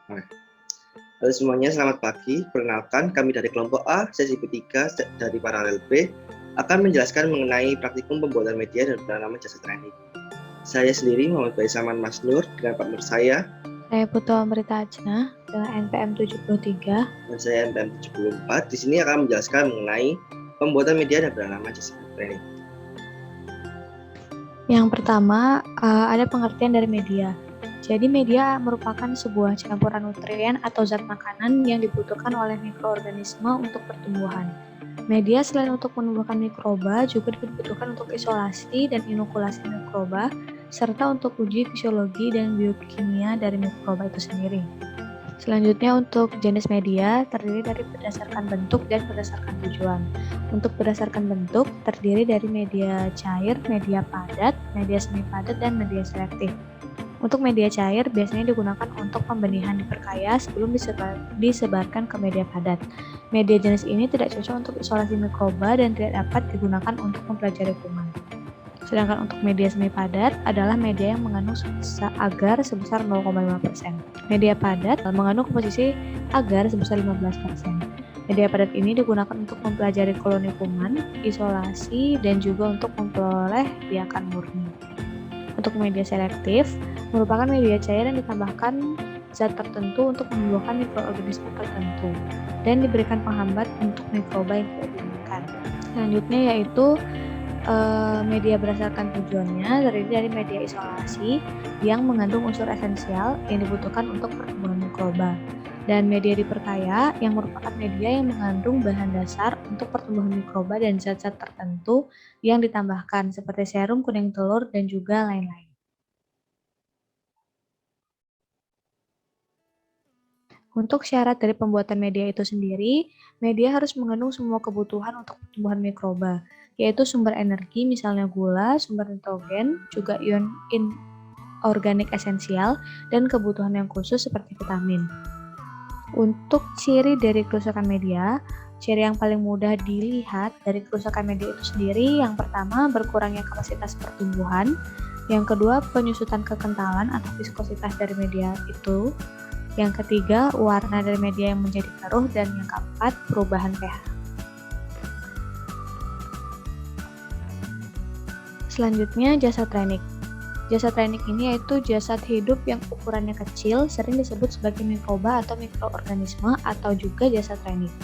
Nah, halo semuanya, selamat pagi. Perkenalkan, kami dari kelompok A, sesi ketiga dari paralel B, akan menjelaskan mengenai praktikum pembuatan media dan bernama jasa training. Saya sendiri Muhammad Baisaman Masnur dengan partner saya. Saya Putu Amrita Ajna dengan NPM 73. Dan saya NPM 74. Di sini akan menjelaskan mengenai pembuatan media dan bernama jasa training. Yang pertama, ada pengertian dari media. Jadi media merupakan sebuah campuran nutrien atau zat makanan yang dibutuhkan oleh mikroorganisme untuk pertumbuhan. Media selain untuk menumbuhkan mikroba juga dibutuhkan untuk isolasi dan inokulasi mikroba, serta untuk uji fisiologi dan biokimia dari mikroba itu sendiri. Selanjutnya untuk jenis media terdiri dari berdasarkan bentuk dan berdasarkan tujuan. Untuk berdasarkan bentuk terdiri dari media cair, media padat, media semi padat, dan media selektif. Untuk media cair biasanya digunakan untuk pembenihan diperkaya sebelum disebarkan ke media padat. Media jenis ini tidak cocok untuk isolasi mikroba dan tidak dapat digunakan untuk mempelajari kuman. Sedangkan untuk media semi padat adalah media yang mengandung agar sebesar 0,5%. Media padat mengandung komposisi agar sebesar 15%. Media padat ini digunakan untuk mempelajari koloni kuman, isolasi, dan juga untuk memperoleh biakan murni. Untuk media selektif, merupakan media cair yang ditambahkan zat tertentu untuk menumbuhkan mikroorganisme tertentu dan diberikan penghambat untuk mikroba yang tidak diinginkan. Selanjutnya yaitu media berdasarkan tujuannya terdiri dari media isolasi yang mengandung unsur esensial yang dibutuhkan untuk pertumbuhan mikroba, dan media diperkaya yang merupakan media yang mengandung bahan dasar untuk pertumbuhan mikroba dan zat-zat tertentu yang ditambahkan seperti serum, kuning telur, dan juga lain-lain. Untuk syarat dari pembuatan media itu sendiri, media harus mengandung semua kebutuhan untuk pertumbuhan mikroba, yaitu sumber energi misalnya gula, sumber nitrogen, juga ion inorganik esensial, dan kebutuhan yang khusus seperti vitamin. Untuk ciri dari kerusakan media, ciri yang paling mudah dilihat dari kerusakan media itu sendiri, yang pertama berkurangnya kapasitas pertumbuhan, yang kedua penyusutan kekentalan atau viskositas dari media itu, yang ketiga, warna dari media yang menjadi keruh, dan yang keempat, perubahan pH. Selanjutnya, jasa training. Jasa training ini yaitu jasad hidup yang ukurannya kecil, sering disebut sebagai mikroba atau mikroorganisme, atau juga jasa training.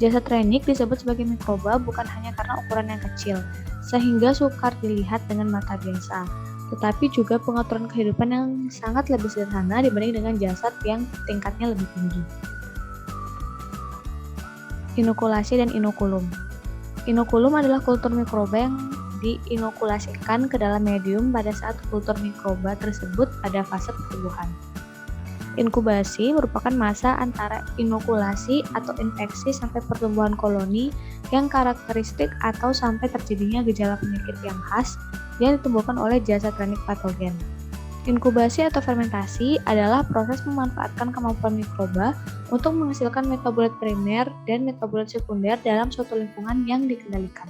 Jasa training disebut sebagai mikroba bukan hanya karena ukuran yang kecil, sehingga sukar dilihat dengan mata biasa, tetapi juga pengaturan kehidupan yang sangat lebih sederhana dibanding dengan jasad yang tingkatnya lebih tinggi. Inokulasi dan inokulum. Inokulum adalah kultur mikroba yang diinokulasikan ke dalam medium pada saat kultur mikroba tersebut pada fase pertumbuhan. Inkubasi merupakan masa antara inokulasi atau infeksi sampai pertumbuhan koloni yang karakteristik atau sampai terjadinya gejala penyakit yang khas yang ditumbuhkan oleh jasa training patogen. Inkubasi atau fermentasi adalah proses memanfaatkan kemampuan mikroba untuk menghasilkan metabolit primer dan metabolit sekunder dalam suatu lingkungan yang dikendalikan.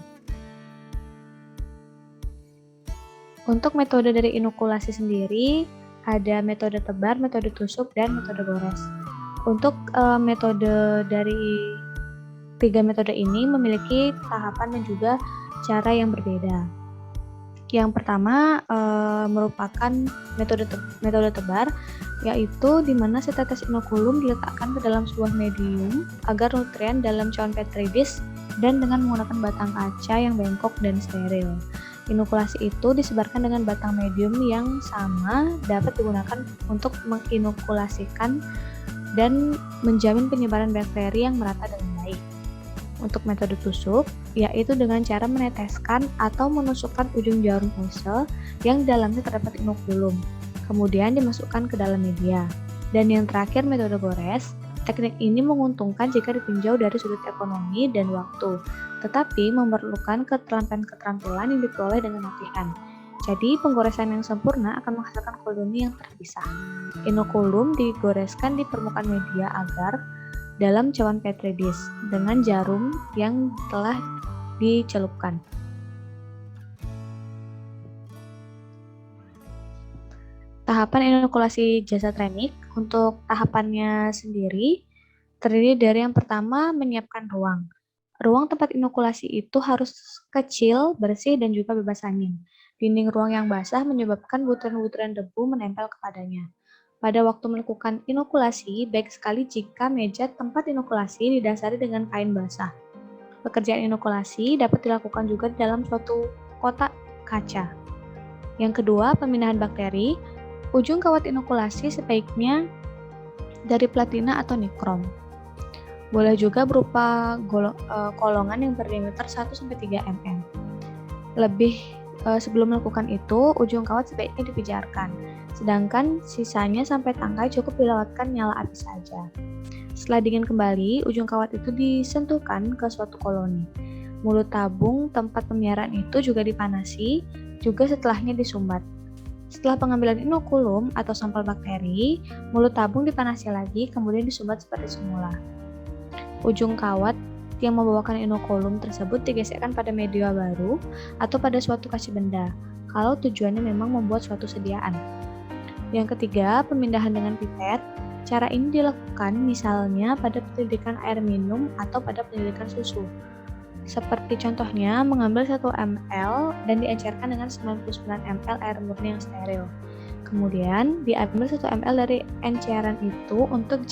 Untuk metode dari inokulasi sendiri, ada metode tebar, metode tusuk, dan metode gores. Untuk metode dari 3 metode ini memiliki tahapan dan juga cara yang berbeda. Yang pertama merupakan metode tebar, yaitu di mana setetes inokulum diletakkan ke dalam sebuah medium agar nutrien dalam cawan Petri dish dan dengan menggunakan batang kaca yang bengkok dan steril. Inokulasi itu disebarkan dengan batang medium yang sama dapat digunakan untuk menginokulasikan dan menjamin penyebaran bakteri yang merata dengan baik. Untuk metode tusuk, yaitu dengan cara meneteskan atau menusukkan ujung jarum ponsel yang dalamnya terdapat inokulum, kemudian dimasukkan ke dalam media. Dan yang terakhir, metode gores. Teknik ini menguntungkan jika ditinjau dari sudut ekonomi dan waktu, tetapi memerlukan keterampilan-keterampilan yang diperoleh dengan latihan. Jadi, penggoresan yang sempurna akan menghasilkan koloni yang terpisah. Inokulum digoreskan di permukaan media agar dalam cawan Petri dish dengan jarum yang telah dicelupkan. Tahapan inokulasi jasa training Untuk tahapannya sendiri, terdiri dari yang pertama menyiapkan ruang. Ruang tempat inokulasi itu harus kecil, bersih, dan juga bebas angin. Dinding ruang yang basah menyebabkan butiran-butiran debu menempel kepadanya. Pada waktu melakukan inokulasi, baik sekali jika meja tempat inokulasi didasari dengan kain basah. Pekerjaan inokulasi dapat dilakukan juga dalam suatu kotak kaca. Yang kedua, pemindahan bakteri. Ujung kawat inokulasi sebaiknya dari platina atau nikrom. Boleh juga berupa kolongan yang berdiameter 1-3 mm. Sebelum melakukan itu, ujung kawat sebaiknya dipijarkan. Sedangkan sisanya sampai tangkai cukup dilewatkan nyala api saja. Setelah dingin kembali, ujung kawat itu disentuhkan ke suatu koloni. Mulut tabung tempat pemeliharaan itu juga dipanasi, juga setelahnya disumbat. Setelah pengambilan inokulum atau sampel bakteri, mulut tabung dipanasi lagi, kemudian disumbat seperti semula. Ujung kawat yang membawakan inokulum tersebut digesekkan pada media baru atau pada suatu kasih benda, kalau tujuannya memang membuat suatu sediaan. Yang ketiga, pemindahan dengan pipet. Cara ini dilakukan misalnya pada penyelidikan air minum atau pada penyelidikan susu. Seperti contohnya, mengambil 1 ml dan diencerkan dengan 99 ml air murni yang steril. Kemudian, diambil 1 ml dari enceran itu untuk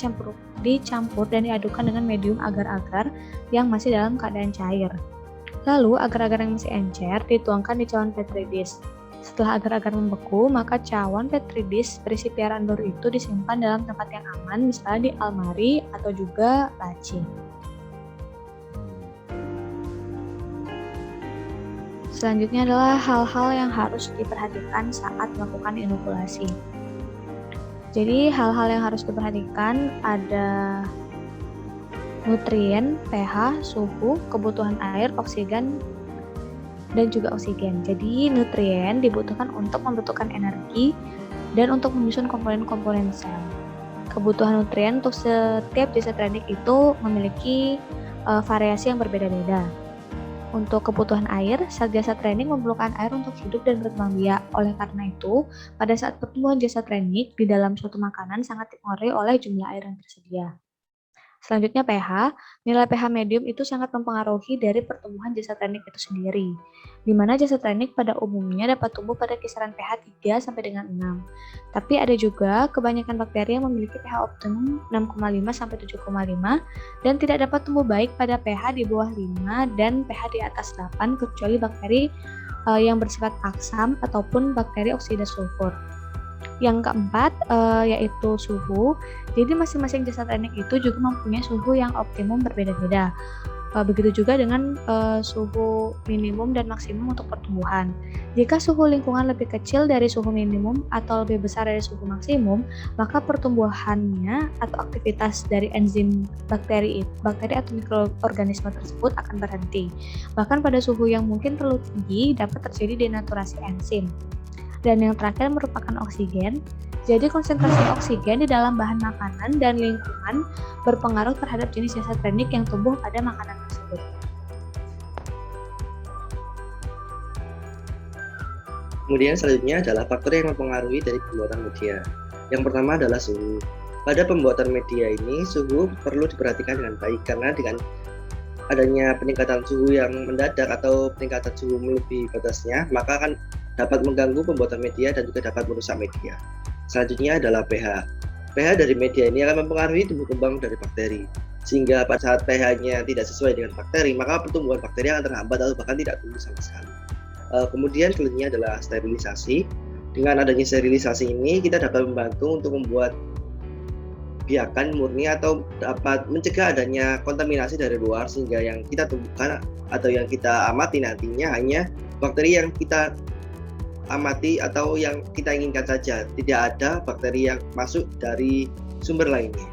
dicampur dan diadukan dengan medium agar-agar yang masih dalam keadaan cair. Lalu, agar-agar yang masih encer dituangkan di cawan Petri dish. Setelah agar-agar membeku, maka cawan Petri dish berisi piaraan baru itu disimpan dalam tempat yang aman, misalnya di almari atau juga laci. Selanjutnya adalah hal-hal yang harus diperhatikan saat melakukan inokulasi. Jadi hal-hal yang harus diperhatikan ada nutrien, pH, suhu, kebutuhan air, oksigen, dan juga oksigen. Jadi nutrien dibutuhkan untuk membentukkan energi dan untuk menyusun komponen-komponen sel. Kebutuhan nutrien untuk setiap jasa training itu memiliki variasi yang berbeda-beda. Untuk kebutuhan air, sel jasa training memerlukan air untuk hidup dan berkembang biak. Oleh karena itu, pada saat pertumbuhan jasa training di dalam suatu makanan sangat dipengaruhi oleh jumlah air yang tersedia. Selanjutnya pH, nilai pH medium itu sangat mempengaruhi dari pertumbuhan jasa training itu sendiri, di mana jasa training pada umumnya dapat tumbuh pada kisaran pH 3 sampai dengan 6. Tapi ada juga kebanyakan bakteri yang memiliki pH optimum 6,5 sampai 7,5 dan tidak dapat tumbuh baik pada pH di bawah 5 dan pH di atas 8 kecuali bakteri yang bersifat aksam ataupun bakteri oksida sulfur. Yang keempat yaitu suhu. Jadi masing-masing jasa training itu juga mempunyai suhu yang optimum berbeda-beda. Begitu juga dengan suhu minimum dan maksimum untuk pertumbuhan. Jika suhu lingkungan lebih kecil dari suhu minimum atau lebih besar dari suhu maksimum, maka pertumbuhannya atau aktivitas dari enzim bakteri atau mikroorganisme tersebut akan berhenti. Bahkan pada suhu yang mungkin terlalu tinggi dapat terjadi denaturasi enzim. Dan yang terakhir merupakan oksigen. Jadi konsentrasi oksigen di dalam bahan makanan dan lingkungan berpengaruh terhadap jenis jasa training yang tumbuh pada makanan tersebut. Kemudian selanjutnya adalah faktor yang mempengaruhi dari pembuatan media. Yang pertama adalah suhu. Pada pembuatan media ini, suhu perlu diperhatikan dengan baik karena dengan adanya peningkatan suhu yang mendadak atau peningkatan suhu melebihi batasnya, maka akan dapat mengganggu pembuatan media dan juga dapat merusak media. Selanjutnya adalah pH. pH dari media ini akan mempengaruhi tumbuh kembang dari bakteri. Sehingga pada saat pH-nya tidak sesuai dengan bakteri, maka pertumbuhan bakteri akan terhambat atau bahkan tidak tumbuh sama sekali. Kemudian selanjutnya adalah sterilisasi. Dengan adanya sterilisasi ini, kita dapat membantu untuk membuat biakan murni atau dapat mencegah adanya kontaminasi dari luar, sehingga yang kita tumbuhkan atau yang kita amati nantinya hanya bakteri yang kita amati atau yang kita inginkan saja, tidak ada bakteri yang masuk dari sumber lainnya.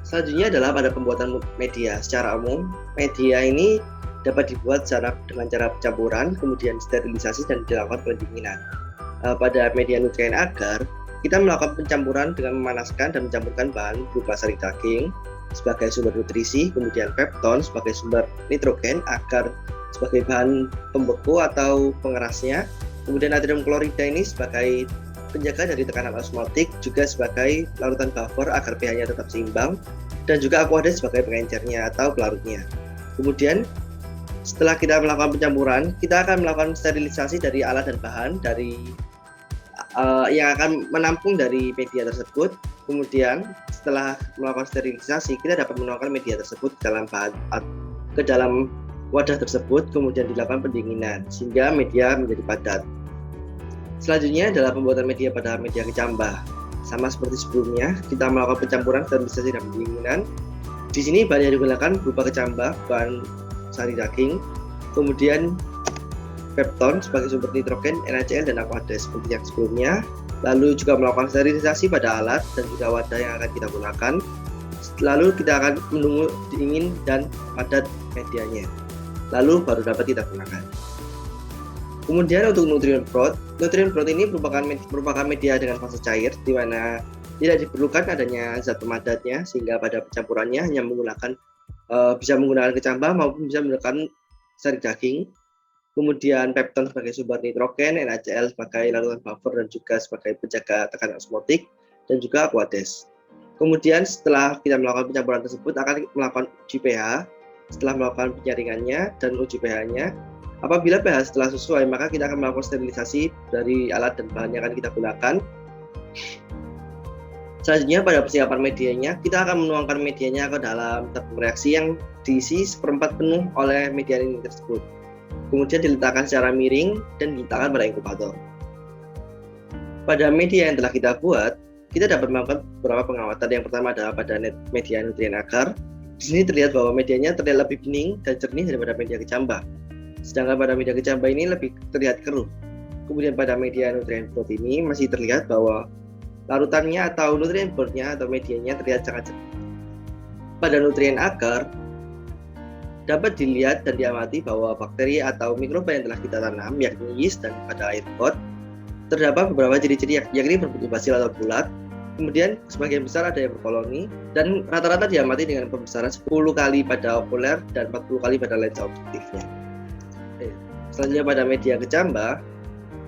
Selanjutnya adalah pada pembuatan media. Secara umum, media ini dapat dibuat dengan cara pencampuran, kemudian sterilisasi dan dilakukan pendinginan. Pada media nutrien agar, kita melakukan pencampuran dengan memanaskan dan mencampurkan bahan berupa sari daging sebagai sumber nutrisi, kemudian pepton sebagai sumber nitrogen, agar sebagai bahan pembeku atau pengerasnya, kemudian natrium klorida ini sebagai penjaga dari tekanan osmotik, juga sebagai larutan buffer agar pH-nya tetap seimbang, dan juga aqueous sebagai pengencernya atau pelarutnya. Kemudian setelah kita melakukan pencampuran, kita akan melakukan sterilisasi dari alat dan bahan yang akan menampung dari media tersebut. Kemudian setelah melakukan sterilisasi, kita dapat menuangkan media tersebut ke dalam wadah tersebut, kemudian dilakukan pendinginan sehingga media menjadi padat. Selanjutnya adalah pembuatan media pada media kecambah. Sama seperti sebelumnya, kita melakukan pencampuran, sterilisasi, dan pendinginan. Di sini bahan yang digunakan berupa kecambah, bahan sari daging, kemudian pepton sebagai sumber nitrogen, NaCl, dan aqueous seperti yang sebelumnya. Lalu juga melakukan sterilisasi pada alat dan juga wadah yang akan kita gunakan. Lalu kita akan menunggu dingin dan padat medianya. Lalu baru dapat kita gunakan. Kemudian untuk nutrient broth ini merupakan media dengan fase cair, di mana tidak diperlukan adanya zat pemadatnya, sehingga pada pencampurannya hanya bisa menggunakan kecambah maupun bisa menggunakan sari daging. Kemudian pepton sebagai sumber nitrogen, NaCl sebagai larutan buffer dan juga sebagai penjaga tekanan osmotik, dan juga aqueous. Kemudian setelah kita melakukan pencampuran tersebut, akan melakukan uji pH. Setelah melakukan penyaringannya dan uji pH-nya, apabila pH setelah sesuai, maka kita akan melakukan sterilisasi dari alat dan bahan yang akan kita gunakan. Selanjutnya pada persiapan medianya, kita akan menuangkan medianya ke dalam tabung reaksi yang diisi seperempat penuh oleh media ini tersebut. Kemudian diletakkan secara miring dan diletakkan pada inkubator. Pada media yang telah kita buat, kita dapat melakukan beberapa pengawatan. Yang pertama adalah pada media nutrien agar. Di sini terlihat bahwa medianya terlihat lebih bening dan jernih daripada media kecambah. Sedangkan pada media kecambah ini lebih terlihat keruh. Kemudian pada media nutrien broth ini masih terlihat bahwa larutannya atau nutrien brothnya atau medianya terlihat sangat jernih. Pada nutrien agar, dapat dilihat dan diamati bahwa bakteri atau mikroba yang telah kita tanam, yakni yeast dan pada air kot, terdapat beberapa ciri-ciri yakni berbentuk basil atau bulat. Kemudian sebagian besar ada yang berkoloni dan rata-rata diamati dengan pembesaran 10 kali pada okuler dan 40 kali pada lensa objektifnya. Selanjutnya pada media kecambah,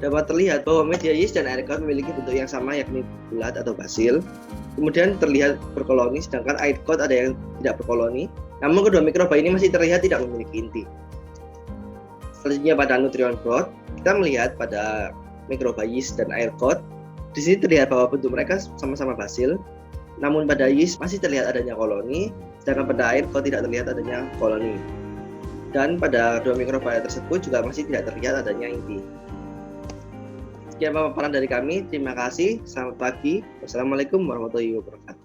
dapat terlihat bahwa media yeast dan air kot memiliki bentuk yang sama yakni bulat atau basil. Kemudian terlihat berkoloni, sedangkan air kot ada yang tidak berkoloni. Namun kedua mikroba ini masih terlihat tidak memiliki inti. Selanjutnya pada nutrient broth, kita melihat pada mikroba yeast dan air kot. Di sini terlihat bahwa bentuk mereka sama-sama basil. Namun pada yeast masih terlihat adanya koloni, sedangkan pada air kot tidak terlihat adanya koloni. Dan pada dua mikroba tersebut juga masih tidak terlihat adanya inti. Sekian paparan dari kami. Terima kasih. Selamat pagi. Wassalamualaikum warahmatullahi wabarakatuh.